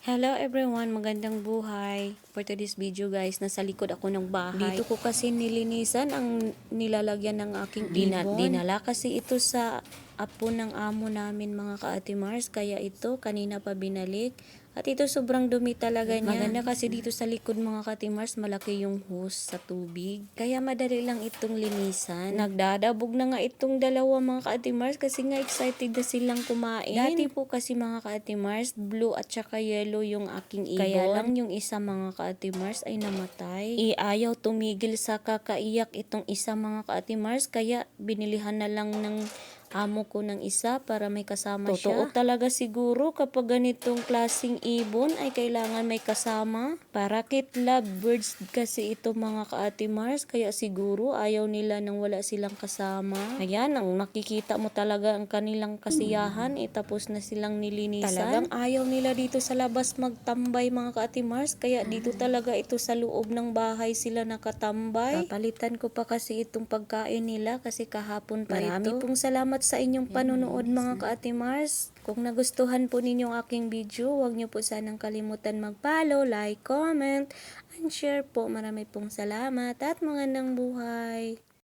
Hello everyone, magandang buhay. For today's video guys, nasa likod ako ng bahay. Dito ko kasi nilinisan ang nilalagyan ng aking ibon. Dinala kasi ito sa apo ng amo namin mga ka-Ate Mars, kaya ito kanina pa binalik. At ito sobrang dumi talaga niya. Maganda kasi dito sa likod mga ka-Ate Mars, malaki yung hose sa tubig. Kaya madali lang itong linisan. Nagdadabog na nga itong dalawa mga ka-Ate Mars kasi nga excited na silang kumain. Dati po kasi mga ka-Ate Mars, blue at saka yellow yung aking ibon. Kaya lang yung isa mga ka-Ate Mars ay namatay. Ayaw tumigil sa kakaiyak itong isa mga ka-Ate Mars, kaya binilihan na lang ng amo ko ng isa para may kasama siya. Totoo talaga siguro kapag ganitong klaseng ibon ay kailangan may kasama. Parakit lovebirds kasi ito mga ka-Ate Mars, kaya siguro ayaw nila nang wala silang kasama. Ayan, ang nakikita mo talaga ang kanilang kasiyahan, tapos na silang nilinisan. Talagang ayaw nila dito sa labas magtambay mga ka-Ate Mars, kaya dito talaga ito sa loob ng bahay sila nakatambay. Papalitan ko pa kasi itong pagkain nila kasi kahapon pa ito. Marami pong salamat sa inyong panonood mga ka-Ate Mars. Kung nagustuhan po ninyong aking video, huwag niyo po sanang kalimutan mag-follow, like, comment, and share po. Marami pong salamat at magandang buhay.